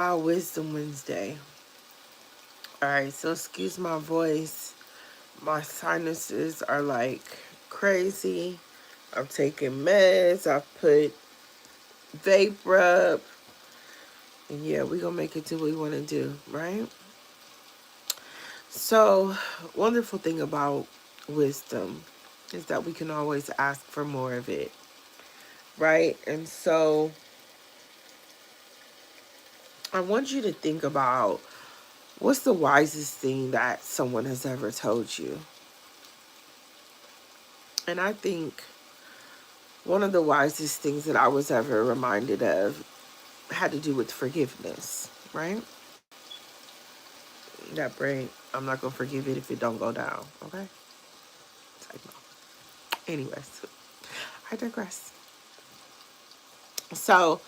Wisdom Wednesday. Alright, so excuse my voice. My sinuses are like crazy. I'm taking meds. I've put vape rub. And yeah, we gonna make it do what we wanna do, right? So, wonderful thing about wisdom is that we can always ask for more of it, right? And so, I want you to think about what's the wisest thing that someone has ever told you. And I think one of the wisest things that I was ever reminded of had to do with forgiveness, right? That brain, I'm not going to forgive it if it don't go down, okay? Type no. Anyways, I digress. So,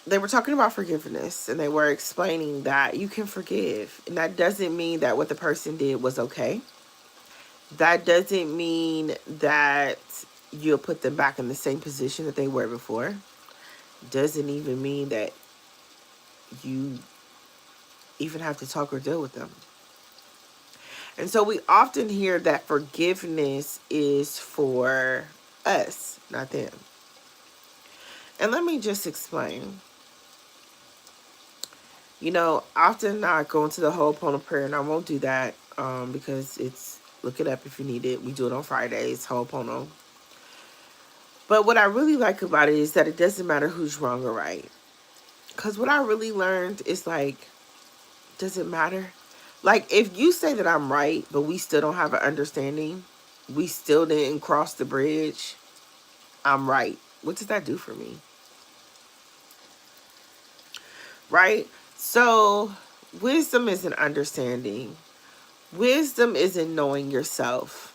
they were talking about forgiveness and they were explaining that you can forgive. And that doesn't mean that what the person did was okay. That doesn't mean that you'll put them back in the same position that they were before. Doesn't even mean that you even have to talk or deal with them. And so we often hear that forgiveness is for us, not them. And let me just explain. Often I go into the Ho'oponopono prayer, and I won't do that because look it up if you need it. We do it on Fridays, Ho'oponopono. But what I really like about it is that it doesn't matter who's wrong or right. Because what I really learned is does it matter? Like, if you say that I'm right, but we still don't have an understanding, we still didn't cross the bridge, I'm right. What does that do for me? Right? So, wisdom is an understanding. Wisdom isn't knowing yourself.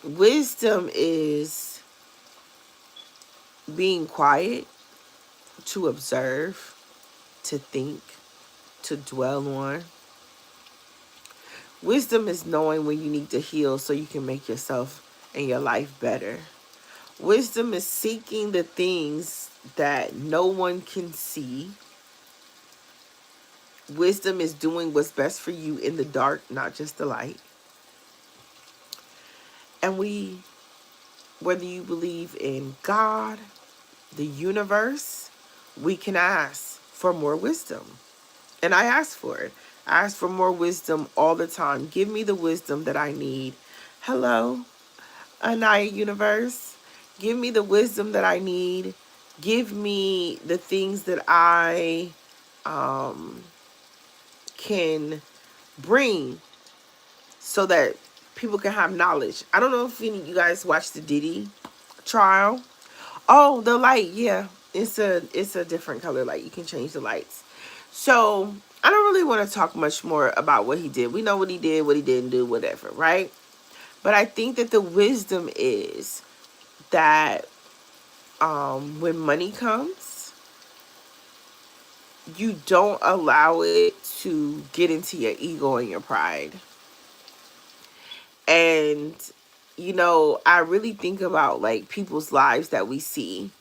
Wisdom is being quiet, to observe, to think, to dwell on. Wisdom is knowing when you need to heal so you can make yourself and your life better. Wisdom is seeking the things that no one can see. Wisdom is doing what's best for you in the dark, not just the light. And whether you believe in God, the universe, we can ask for more wisdom. And I ask for it. I ask for more wisdom all the time. Give me the wisdom that I need. Hello, Anaya Universe. Give me the wisdom that I need. Give me the things that I can bring so that people can have knowledge. I don't know if any of you guys watched the Diddy trial. Oh, the light, yeah. It's a different color light. You can change the lights. So I don't really want to talk much more about what he did. We know what he did, what he didn't do, whatever, right? But I think that the wisdom is that when money comes, you don't allow it to get into your ego and your pride. And, I really think about like people's lives that we see.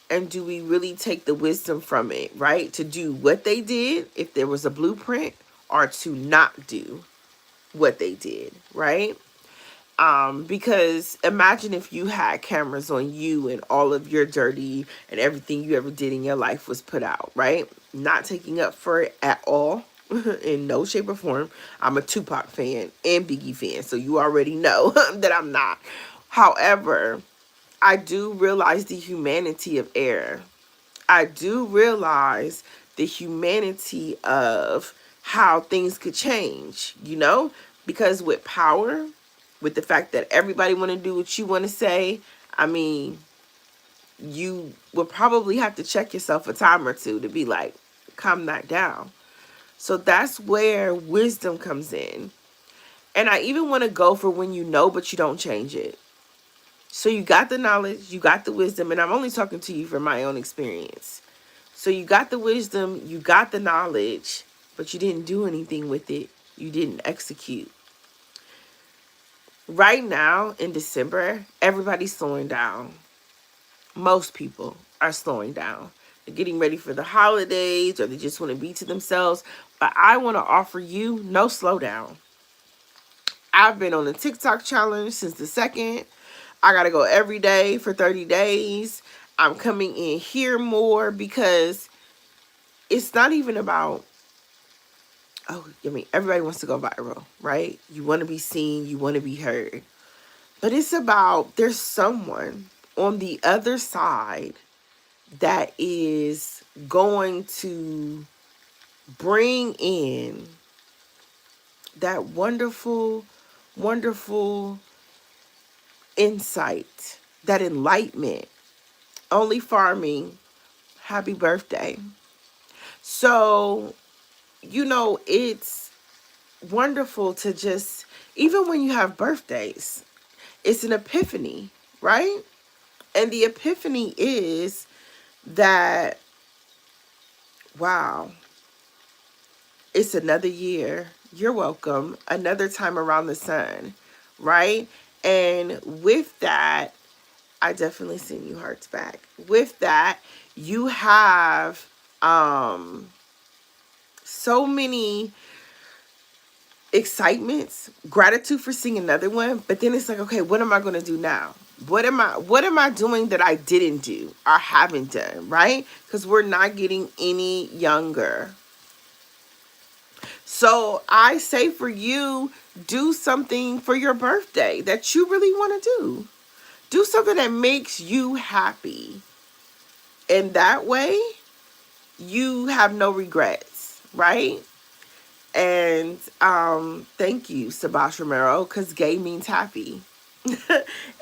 And do we really take the wisdom from it, right? To do what they did, if there was a blueprint, or to not do what they did, right? Because imagine if you had cameras on you and all of your dirty and everything you ever did in your life was put out, right? Not taking up for it at all. In no shape or form. I'm a Tupac fan and Biggie fan, so you already know that I'm not. However, I do realize the humanity of error. I do realize the humanity of how things could change, because with power, with the fact that everybody want to do what you want to say, I mean, you will probably have to check yourself a time or two to be like, calm that down. So that's where wisdom comes in. And I even want to go for when you know, but you don't change it. So you got the knowledge, you got the wisdom, and I'm only talking to you from my own experience. So you got the wisdom, you got the knowledge, but you didn't do anything with it. You didn't execute. Right now in December, everybody's slowing down. Most people are slowing down. They're getting ready for the holidays, or they just want to be to themselves. But I want to offer you no slowdown. I've been on the TikTok challenge since the second. I got to go every day for 30 days. I'm coming in here more because it's not even about, oh, I mean, everybody wants to go viral, right? You want to be seen, you want to be heard. But it's about there's someone on the other side that is going to bring in that wonderful, wonderful insight, that enlightenment. Only Farming, happy birthday. So, it's wonderful to just, even when you have birthdays, it's an epiphany, right? And the epiphany is that, wow, it's another year. You're welcome. Another time around the sun, right? And with that, I definitely send you hearts back. With that, you have so many excitements, gratitude for seeing another one, but then it's like, okay, what am I going to do now? What am I doing that I didn't do or haven't done, right? Because we're not getting any younger. So I say for you, do something for your birthday that you really want to do. Do something that makes you happy. And that way, you have no regrets, right? And thank you, Sabash Romero, because gay means happy.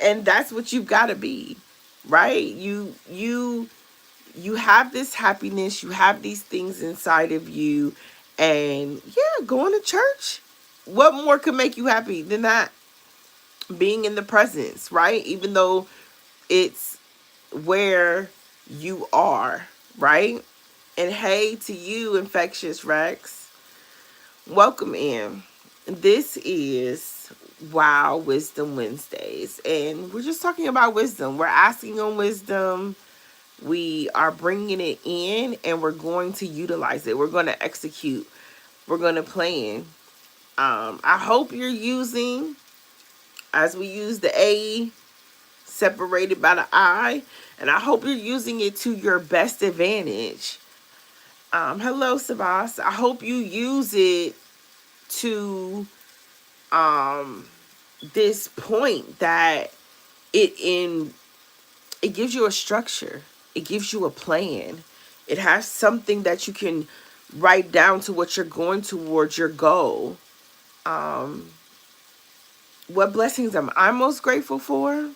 And that's what you've got to be, right? You have this happiness, you have these things inside of you, and yeah, going to church. What more could make you happy than that? Being in the presence, right? Even though it's where you are, right? And hey to you, Infectious Rex. Welcome in. This is WoW Wisdom Wednesdays, and we're just talking about wisdom. We're asking on wisdom. We are bringing it in, and we're going to utilize it. We're going to execute. We're going to plan. I hope you're using, as we use the A separated by the I, and I hope you're using it to your best advantage. Hello, Sabas. I hope you use it to this point that it gives you a structure. It gives you a plan. It has something that you can write down to what you're going towards your goal. What blessings am I most grateful for?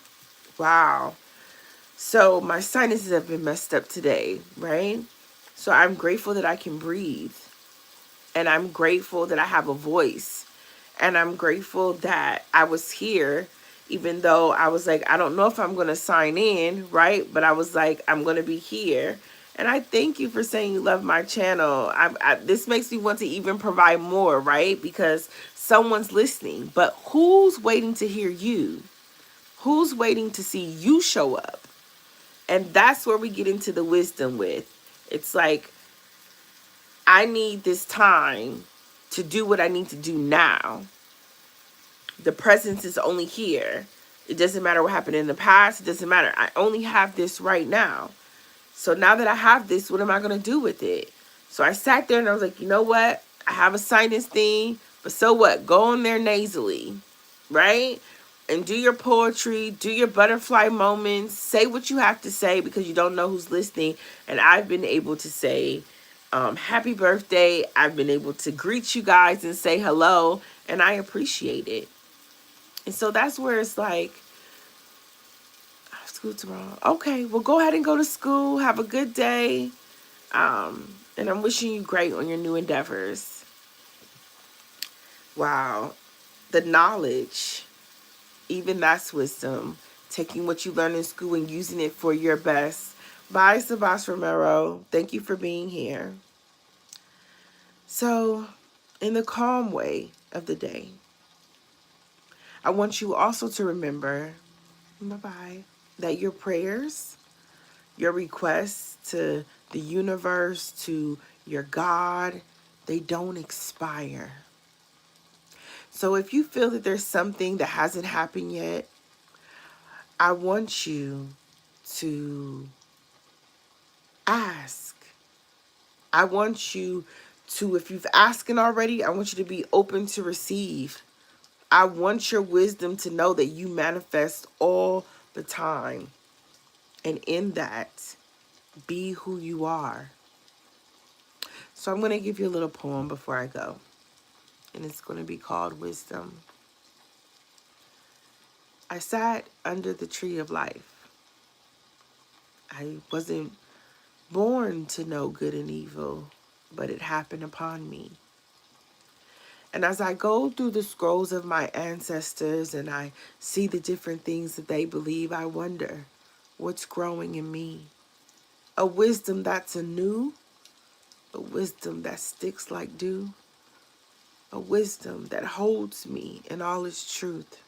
Wow. So my sinuses have been messed up today, right? So I'm grateful that I can breathe. And I'm grateful that I have a voice. And I'm grateful that I was here, even though I was like, I don't know if I'm going to sign in, right? But I was like, I'm going to be here. And I thank you for saying you love my channel. This makes me want to even provide more, right? Because someone's listening. But who's waiting to hear you? Who's waiting to see you show up? And that's where we get into the wisdom with. It's like, I need this time to do what I need to do now. The presence is only here. It doesn't matter what happened in the past. It doesn't matter. I only have this right now. So now that I have this, what am I going to do with it? So I sat there and I was like, you know what? I have a sinus thing, but so what? Go on there nasally, right? And do your poetry, do your butterfly moments, say what you have to say because you don't know who's listening. And I've been able to say, happy birthday. I've been able to greet you guys and say hello, and I appreciate it. And so that's where it's like, I have school tomorrow. Okay, well, go ahead and go to school. Have a good day. And I'm wishing you great on your new endeavors. Wow. The knowledge, even that's wisdom. Taking what you learn in school and using it for your best. Bye, Sabas Romero. Thank you for being here. So, in the calm way of the day, I want you also to remember, bye-bye, that your prayers, your requests to the universe, to your God, they don't expire. So if you feel that there's something that hasn't happened yet, I want you to ask. I want you to, if you've asked already, I want you to be open to receive. I want your wisdom to know that you manifest all the time. And in that, be who you are. So I'm going to give you a little poem before I go. And it's going to be called Wisdom. I sat under the tree of life. I wasn't born to know good and evil, but it happened upon me. And as I go through the scrolls of my ancestors and I see the different things that they believe, I wonder what's growing in me. A wisdom that's anew, a wisdom that sticks like dew, a wisdom that holds me in all its truth.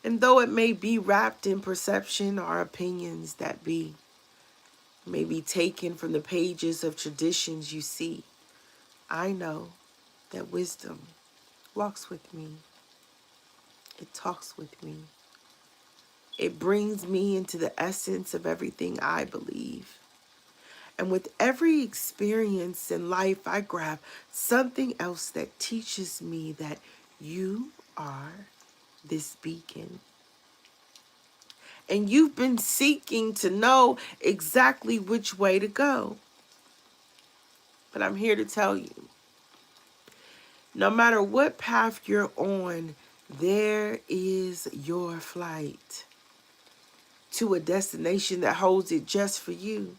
And though it may be wrapped in perception or opinions that may be taken from the pages of traditions you see, I know that wisdom walks with me. It talks with me. It brings me into the essence of everything I believe. And with every experience in life, I grab something else that teaches me that you are this beacon. And you've been seeking to know exactly which way to go. But I'm here to tell you, no matter what path you're on, there is your flight to a destination that holds it just for you.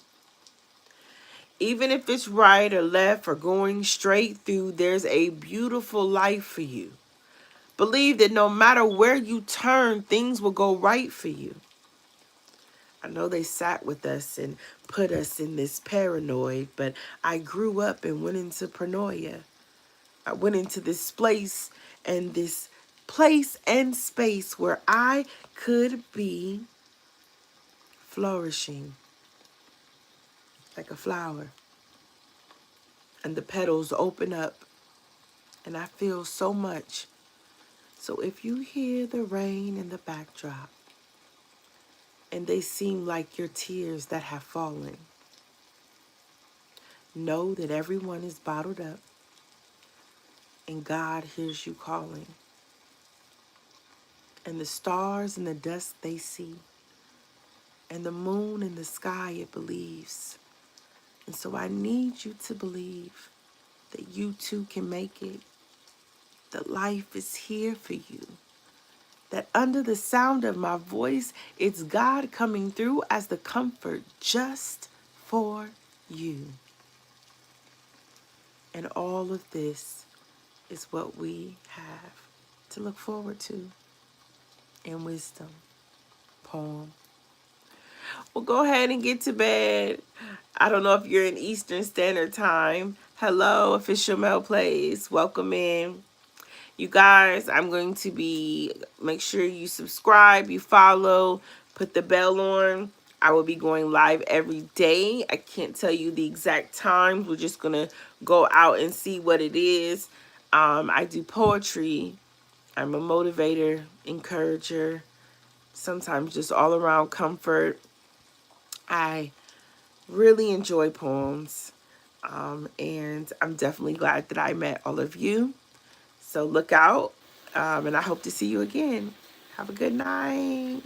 Even if it's right or left or going straight through, there's a beautiful life for you. Believe that no matter where you turn, things will go right for you. I know they sat with us and put us in this paranoid, but I grew up and went into paranoia. I went into this place and space where I could be flourishing like a flower. And the petals open up and I feel so much. So if you hear the rain in the backdrop and they seem like your tears that have fallen, know that everyone is bottled up and God hears you calling. And the stars in the dust they see, and the moon in the sky it believes. And so I need you to believe that you too can make it, that life is here for you, that under the sound of my voice, it's God coming through as the comfort just for you. And all of this is what we have to look forward to in wisdom. Poem. Well, go ahead and get to bed. I don't know if you're in Eastern Standard Time. Hello, Official Mel Plays. Welcome in. You guys, I'm going to make sure you subscribe, you follow, put the bell on. I will be going live every day. I can't tell you the exact times. We're just going to go out and see what it is. I do poetry. I'm a motivator, encourager, sometimes just all around comfort. I really enjoy poems, and I'm definitely glad that I met all of you. So look out, and I hope to see you again. Have a good night.